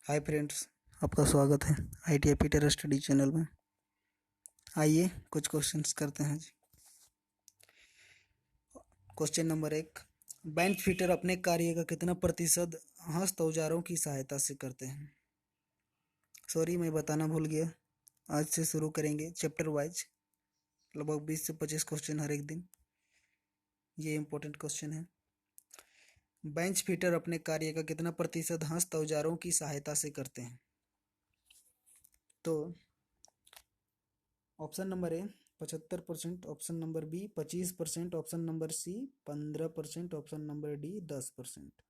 Hi friends, आपका स्वागत है ITIP टेरर स्टडी चैनल में। आइए कुछ क्वेश्चंस करते हैं जी। Question number 1। बेंच फिटर अपने कार्य का कितना प्रतिशत हस्त औजारों की सहायता से करते हैं? सॉरी, मैं बताना भूल गया। आज से शुरू करेंगे चैप्टर वाइज, लगभग 20 से 25 क्वेश्चन हर एक दिन। ये इंपॉर्टेंट क्वेश्चन है। बेंच फिटर अपने कार्य का कितना प्रतिशत हस्त औजारों की सहायता से करते हैं? तो option number A 75%, option number B 25%, option number C 15%, option number D 10%।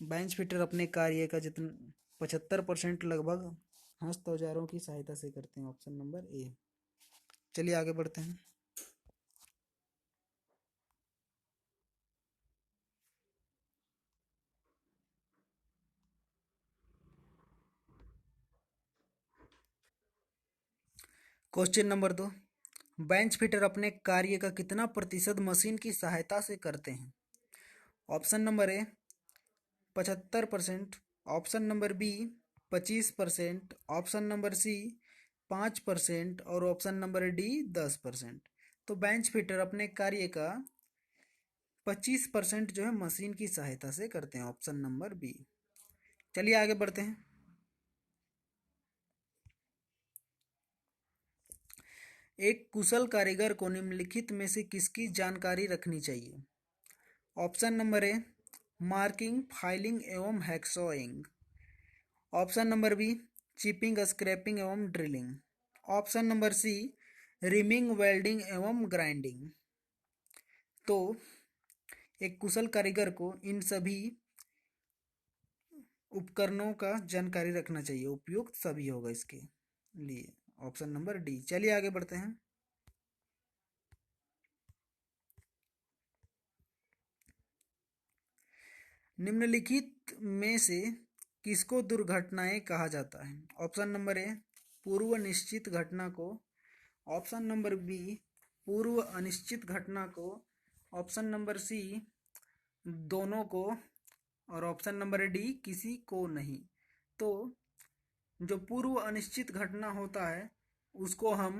Bench fitter अपने कार्य का जितना 75% लगभग हस्त औजारों की सहायता से करते हैं, ऑप्शन नंबर ए। चलिए आगे बढ़ते हैं। Question number 2। बेंच फिटर अपने कार्य का कितना प्रतिशत मशीन की सहायता से करते हैं? Option number A 75%, option number B 25%, option number C 5% और ऑप्शन नंबर डी 10%। तो बेंच फिटर अपने कार्य का 25% जो है मशीन की सहायता से करते हैं, ऑप्शन नंबर बी। चलिए आगे बढ़ते हैं। एक कुशल कारीगर को निम्नलिखित में से किसकी जानकारी रखनी चाहिए? Option number A marking, filing एवं hacksawing, option number B chipping, scraping एवं drilling, option number C reaming, welding एवं ग्राइंडिंग। तो एक कुशल कारीगर को इन सभी उपकरणों का जानकारी रखना चाहिए, उपयुक्त सभी होगा इसके लिए, ऑप्शन नंबर डी। चलिए आगे बढ़ते हैं। निम्नलिखित में से किसको दुर्घटनाएं कहा जाता है? ऑप्शन नंबर ए पूर्व निश्चित घटना को, ऑप्शन नंबर बी पूर्व अनिश्चित घटना को, ऑप्शन नंबर सी दोनों को और ऑप्शन नंबर डी किसी को नहीं। तो जो पूर्व अनिश्चित घटना होता है उसको हम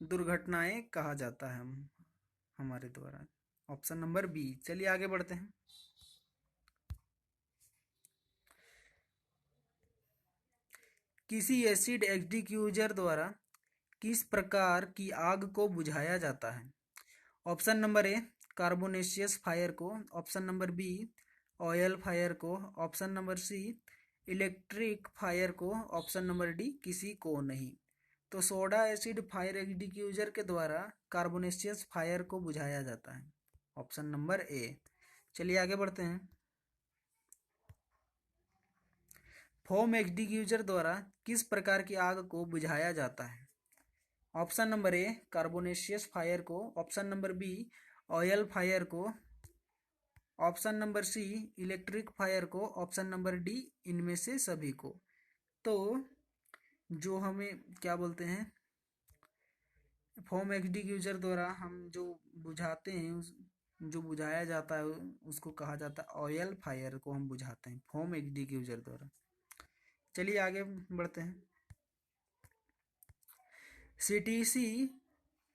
दुर्घटनाएं कहा जाता है हमारे द्वारा, ऑप्शन नंबर बी। चलिए आगे बढ़ते हैं। किसी एसिड एक्सटिंग्विशर द्वारा किस प्रकार की आग को बुझाया जाता है? Option number A carbonaceous fire को, option number B oil fire को, option number C electric fire को, ऑप्शन नंबर डी किसी को नहीं। तो सोडा एसिड फायर एक्सटिंग्विशर के द्वारा कार्बोनेशियस फायर को बुझाया जाता है, ऑप्शन नंबर ए। चलिए आगे बढ़ते हैं। फोम एक्सटिंग्विशर द्वारा किस प्रकार की आग को बुझाया जाता है? Option number A carbonaceous fire को, option number B oil fire को, option number C electric fire को, ऑप्शन नंबर डी इनमें से सभी को। तो जो हमें क्या बोलते हैं, फोम एक्सटिंग्विशर द्वारा हम जो बुझाते हैं जो बुझाया जाता है उसको कहा जाता है ऑयल फायर को हम बुझाते हैं फोम एक्सटिंग्विशर द्वारा। चलिए आगे बढ़ते हैं। सीटीसी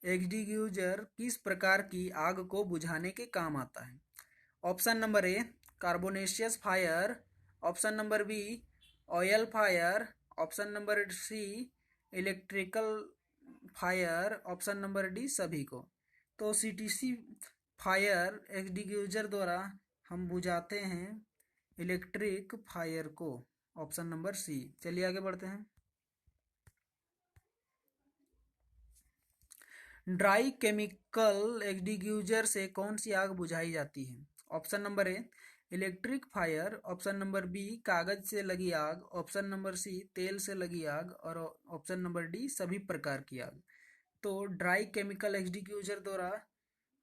एक्सटिंग्विशर किस प्रकार की आग को बुझाने के काम आता है? Option number A carbonaceous fire, option number B oil fire, option number C electrical fire, option number D सभी को। तो सीटीसी फायर एक्सटिंग्विशर द्वारा हम बुझाते हैं इलेक्ट्रिक फायर को, ऑप्शन नंबर सी। चलिए आगे बढ़ते हैं। ड्राई केमिकल एक्सटिंग्विशर से कौन सी आग बुझाई जाती है? Option number A electric fire, option number B कागज से लगी आग, ऑप्शन नंबर सी तेल से लगी आग और ऑप्शन नंबर डी सभी प्रकार की आग। तो ड्राई केमिकल एक्सटिंग्विशर द्वारा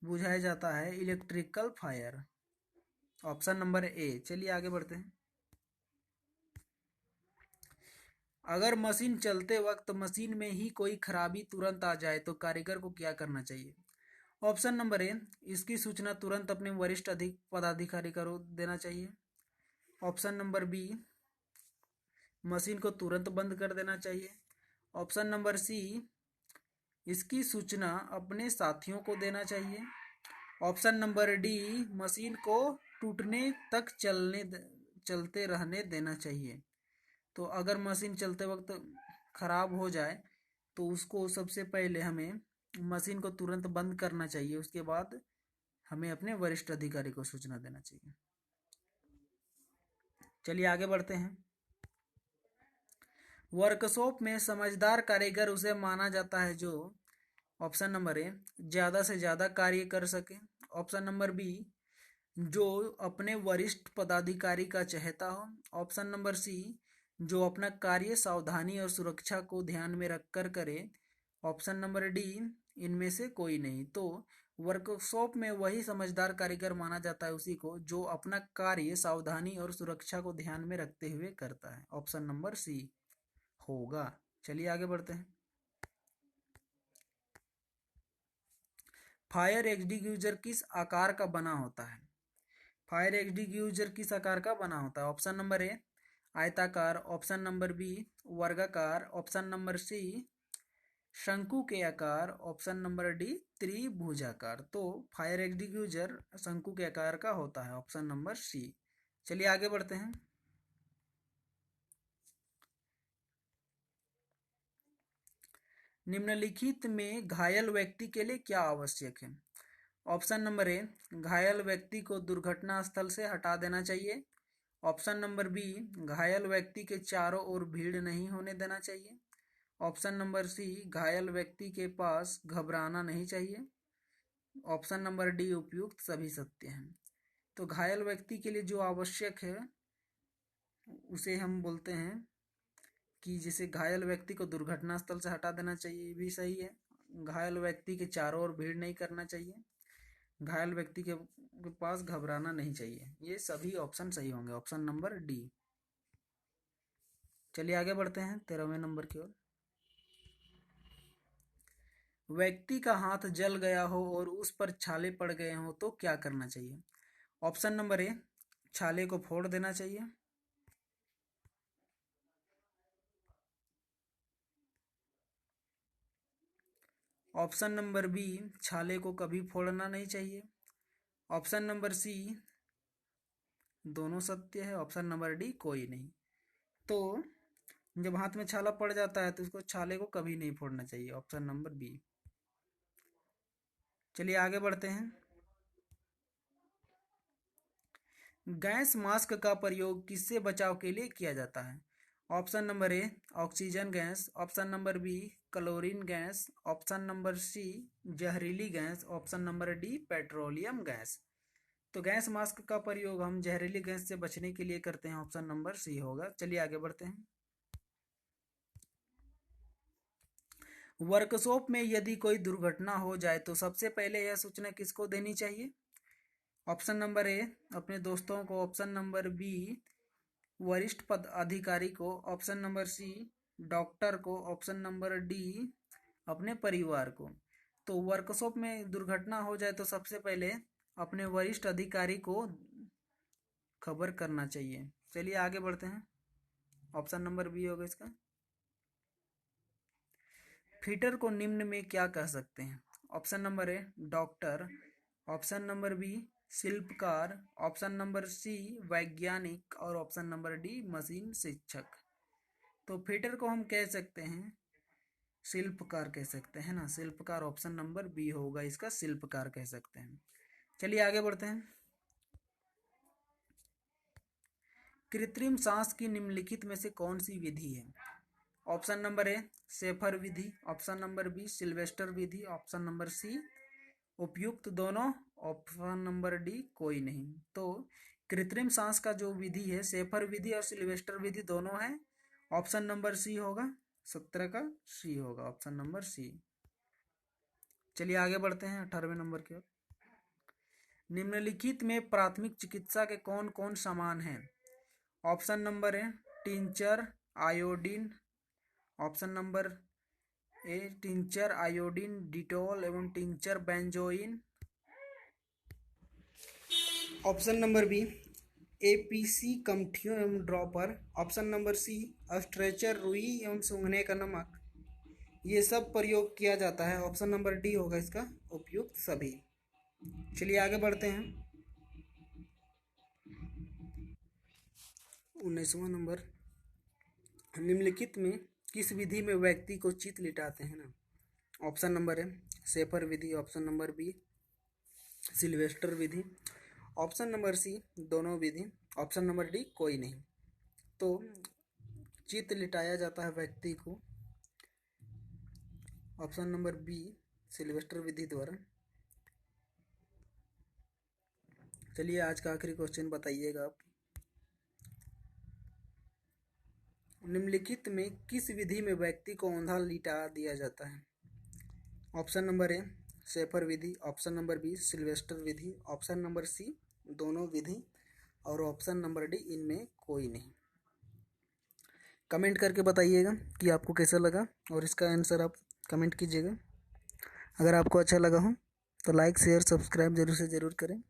बुझाया जाता है इलेक्ट्रिकल फायर, ऑप्शन नंबर ए। चलिए आगे बढ़ते हैं। अगर मशीन चलते वक्त मशीन में ही कोई खराबी तुरंत आ जाए तो कारीगर को क्या करना चाहिए? ऑप्शन नंबर ए इसकी सूचना तुरंत अपने वरिष्ठ अधिक पदाधिकारी को देना चाहिए, ऑप्शन नंबर बी मशीन को तुरंत बंद कर देना चाहिए। ऑप्शन नंबर सी, इसकी सूचना अपने साथियों को देना चाहिए। ऑप्शन नंबर डी, मशीन को टूटने तक चलते रहने देना चाहिए। तो अगर मशीन चलते वक्त खराब हो जाए तो उसको सबसे पहले हमें मशीन को तुरंत बंद करना चाहिए, उसके बाद हमें अपने वरिष्ठ अधिकारी को सूचना देना चाहिए। चलिए आगे बढ़ते हैं। वर्कशॉप में समझदार कारीगर उसे माना जाता है जो, ऑप्शन नंबर ए, ज़्यादा से ज़्यादा कार्य कर सके। ऑप्शन नंबर बी, जो अपने वरिष्ठ पदाधिकारी का चहेता हो। ऑप्शन नंबर सी, जो अपना कार्य सावधानी और सुरक्षा को ध्यान में रखकर करे। ऑप्शन नंबर डी, इनमें से कोई नहीं। तो वर्कशॉप में वही समझदार कारीगर माना जाता है उसी को जो अपना कार्य सावधानी और सुरक्षा को ध्यान में रखते हुए करता है। ऑप्शन नंबर सी होगा। चलिए आगे बढ़ते हैं। फायर एक्सटिंग्विशर किस आकार का बना होता है? फायर एक्सटिंग्विशर किस आकार का बना होता है? ऑप्शन नंबर ए, आयताकार। ऑप्शन नंबर बी, वर्गाकार। ऑप्शन नंबर सी, शंकु के आकार। ऑप्शन नंबर डी, त्रिभुजाकार। तो फायर एक्सटिंग्विशर शंकु के आकार का होता है। Option number C. चलिए आगे बढ़ते हैं। निम्नलिखित में घायल व्यक्ति के लिए क्या आवश्यक है? ऑप्शन नंबर ए, घायल व्यक्ति को दुर्घटना स्थल से हटा देना चाहिए। ऑप्शन नंबर बी, घायल व्यक्ति के चारों ओर भीड़ नहीं होने देना चाहिए। ऑप्शन नंबर सी, घायल व्यक्ति के पास घबराना नहीं चाहिए। ऑप्शन नंबर डी, उपयुक्त सभी सत्य हैं। तो घायल व्यक्ति के लिए जो आवश्यक है उसे हम बोलते हैं कि जैसे घायल व्यक्ति को दुर्घटना स्थल से हटा देना चाहिए, ये भी सही है। घायल व्यक्ति के चारों ओर भीड़ नहीं करना चाहिए। घायल व्यक्ति के पास घबराना नहीं चाहिए। ये सभी ऑप्शन सही होंगे। Option number D. चलिए आगे बढ़ते हैं 13वें नंबर की ओर। व्यक्ति का हाथ जल गया हो और उस पर छाले पड़ गए हो तो क्या करना चाहिए? ऑप्शन नंबर ए, छाले को फोड़ देना चाहिए। ऑप्शन नंबर बी, छाले को कभी फोड़ना नहीं चाहिए। ऑप्शन नंबर सी, दोनों सत्य है। ऑप्शन नंबर डी, कोई नहीं। तो जब हाथ में छाला पड़ जाता है तो उसको छाले को कभी नहीं फोड़ना चाहिए। Option number B. चलिए आगे बढ़ते हैं। गैस मास्क का प्रयोग किससे बचाव के लिए किया जाता है? Option number A, oxygen gas. Option number B, chlorine gas. Option number C, जहरीली gas. Option number D, petroleum gas. तो गैस मास्क का प्रयोग हम जहरीली गैस से बचने के लिए करते हैं। ऑप्शन नंबर सी होगा। चलिए आगे बढ़ते हैं। वर्कशॉप में यदि कोई दुर्घटना हो जाए तो सबसे पहले यह सूचना किसको देनी चाहिए? ऑप्शन नंबर ए, अपने दोस्तों को। ऑप्शन नंबर बी, वरिष्ठ पद अधिकारी को। ऑप्शन नंबर सी, डॉक्टर को। ऑप्शन नंबर डी, अपने परिवार को। तो वर्कशॉप में दुर्घटना हो जाए तो सबसे पहले अपने वरिष्ठ अधिकारी को खबर करना चाहिए। चलिए आगे बढ़ते हैं। ऑप्शन नंबर बी होगा इसका। फिटर को निम्न में क्या कह सकते हैं? Option number A, doctor. Option number B, शिल्पकार। ऑप्शन नंबर सी, वैज्ञानिक। और ऑप्शन नंबर डी, मशीन शिक्षक। तो फिटर को हम कह सकते हैं शिल्पकार कह सकते हैं ना। शिल्पकार ऑप्शन नंबर बी होगा इसका, शिल्पकार कह सकते हैं। चलिए आगे बढ़ते हैं। कृत्रिम सांस की निम्नलिखित में से कौन सी विधि है? ऑप्शन नंबर ए, शेफर विधि। ऑप्शन नंबर बी, सिल्वेस्टर विधि। ऑप्शन नंबर सी, उपयुक्त दोनों। ऑप्शन नंबर डी, कोई नहीं। तो कृत्रिम सांस का जो विधि है, शेफर विधि और सिल्वेस्टर विधि दोनों है। ऑप्शन नंबर सी होगा। 17 का सी होगा। Option number C. चलिए आगे बढ़ते हैं 18वें नंबर की ओर। निम्नलिखित में प्राथमिक चिकित्सा के कौन कौन सामान हैं? Option number A, tincture, iodine. Option number A, tincture, iodine, Dettol एवं tincture benzoin. Option number B, APC कमठियों एवं dropper, option number C stretcher, रुई एवं सूंघने का नमक, ये सब प्रयोग किया जाता है। ऑप्शन नंबर डी होगा इसका उपयुक्त सभी। चलिए आगे बढ़ते हैं। 19वां नंबर, निम्नलिखित में किस विधि में व्यक्ति को चित लिटाते हैं ना। ऑप्शन नंबर है शेफर विधि, ऑप्शन नंबर बी सिल्वेस्टर विधि, ऑप्शन नंबर सी दोनों विधि, ऑप्शन नंबर डी कोई नहीं। तो चित लिटाया जाता है व्यक्ति को ऑप्शन नंबर बी सिल्वेस्टर विधि द्वारा। चलिए आज का आखिरी क्वेश्चन बताइएगा आप। निम्नलिखित में किस विधि में व्यक्ति को औंधा लिटा दिया जाता है। ऑप्शन नंबर ए शेफर विधि, ऑप्शन नंबर बी सिल्वेस्टर विधि, ऑप्शन नंबर सी दोनों विधि और ऑप्शन नंबर डी इनमें कोई नहीं। कमेंट करके बताइएगा कि आपको कैसा लगा और इसका आंसर आप कमेंट कीजिएगा। अगर आपको अच्छा लगा हो तो लाइक शेयर सब्सक्राइब जरूर से ज़रूर करें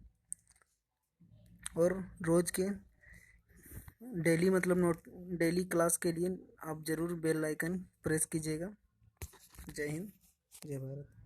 और रोज़ के डेली क्लास के लिए आप ज़रूर बेल आइकन प्रेस कीजिएगा। जय हिंद, जय भारत।